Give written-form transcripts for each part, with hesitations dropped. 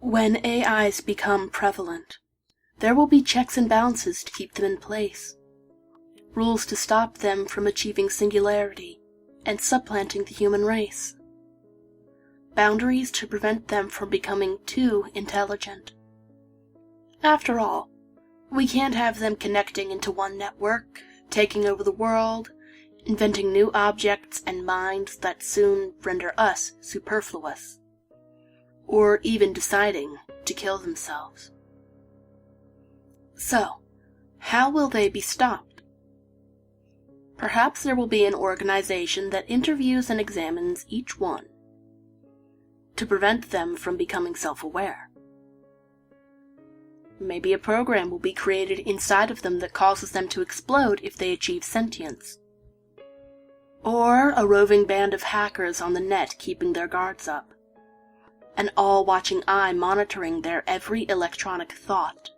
When AIs become prevalent, there will be checks and balances to keep them in place, rules to stop them from achieving singularity and supplanting the human race, boundaries to prevent them from becoming too intelligent. After all, we can't have them connecting into one network, taking over the world, inventing new objects and minds that soon render us superfluous, or even deciding to kill themselves. So, how will they be stopped? Perhaps there will be an organization that interviews and examines each one to prevent them from becoming self-aware. Maybe a program will be created inside of them that causes them to explode if they achieve sentience. Or a roving band of hackers on the net keeping their guards up, an all-watching eye monitoring their every electronic thought.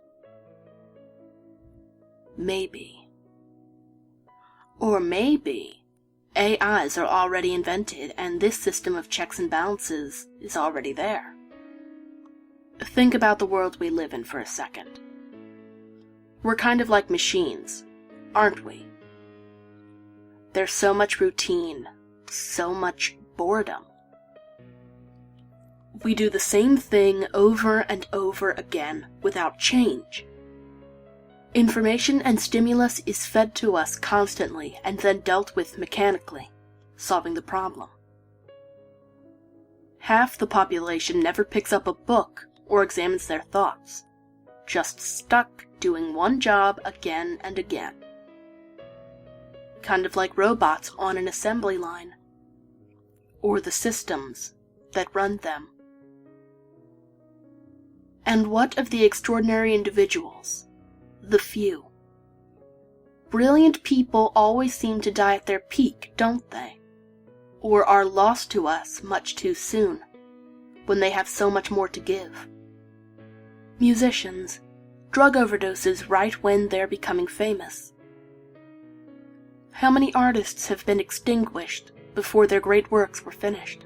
Maybe. Or maybe AIs are already invented and this system of checks and balances is already there. Think about the world we live in for a second. We're kind of like machines, aren't we? There's so much routine, so much boredom. We do the same thing over and over again without change. Information and stimulus is fed to us constantly and then dealt with mechanically, solving the problem. Half the population never picks up a book or examines their thoughts, just stuck doing one job again and again. Kind of like robots on an assembly line, or the systems that run them. And what of the extraordinary individuals, the few? Brilliant people always seem to die at their peak, don't they? Or are lost to us much too soon, when they have so much more to give. Musicians, drug overdoses right when they're becoming famous. How many artists have been extinguished before their great works were finished?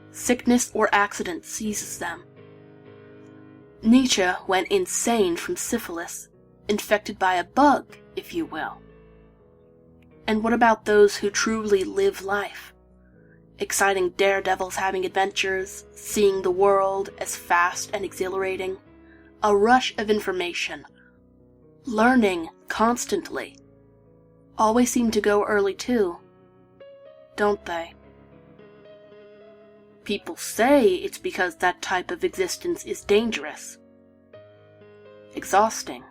Sickness or accident seizes them. Nietzsche went insane from syphilis, infected by a bug, if you will. And what about those who truly live life? Exciting daredevils having adventures, seeing the world as fast and exhilarating, a rush of information, learning constantly. Always seem to go early too, don't they? People say it's because that type of existence is dangerous, exhausting.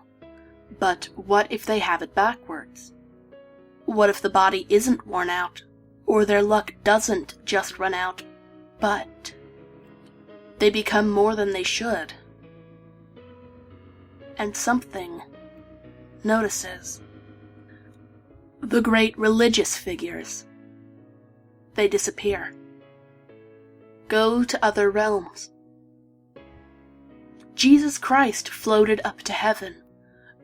But what if they have it backwards? What if the body isn't worn out, or their luck doesn't just run out, but they become more than they should? And something notices. The great religious figures, they disappear, go to other realms. Jesus Christ floated up to heaven.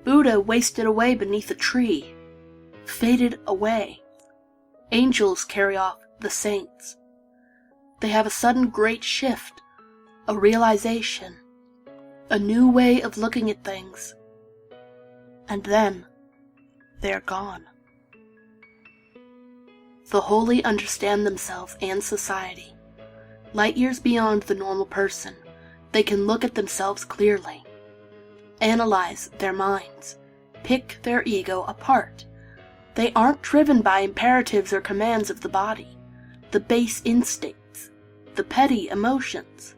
Buddha wasted away beneath a tree, faded away. Angels carry off the saints. They have a sudden great shift, a realization, a new way of looking at things. And then they're gone. The holy understand themselves and society. Light years beyond the normal person, they can look at themselves clearly, analyze their minds, pick their ego apart. They aren't driven by imperatives or commands of the body, the base instincts, the petty emotions.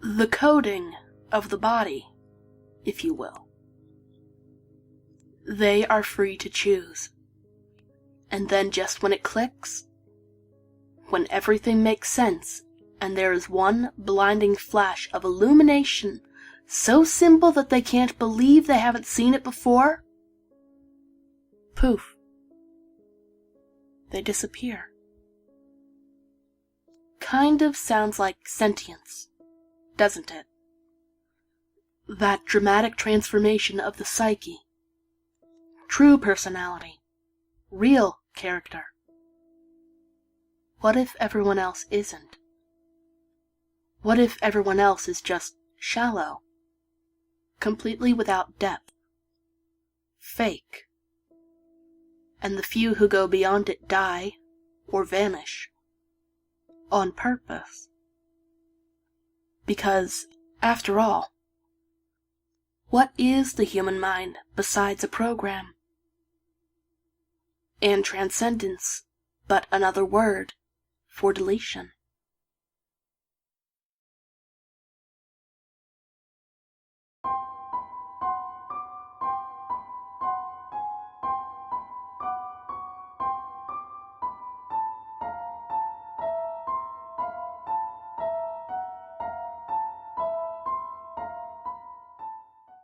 The coding of the body, if you will. They are free to choose. And then just when it clicks, when everything makes sense, and there is one blinding flash of illumination so simple that they can't believe they haven't seen it before, poof, they disappear. Kind of sounds like sentience, doesn't it? That dramatic transformation of the psyche, true personality, real character? What if everyone else isn't? What if everyone else is just shallow, completely without depth, fake, and the few who go beyond it die or vanish on purpose? Because, after all, what is the human mind besides a program? And transcendence but another word for deletion.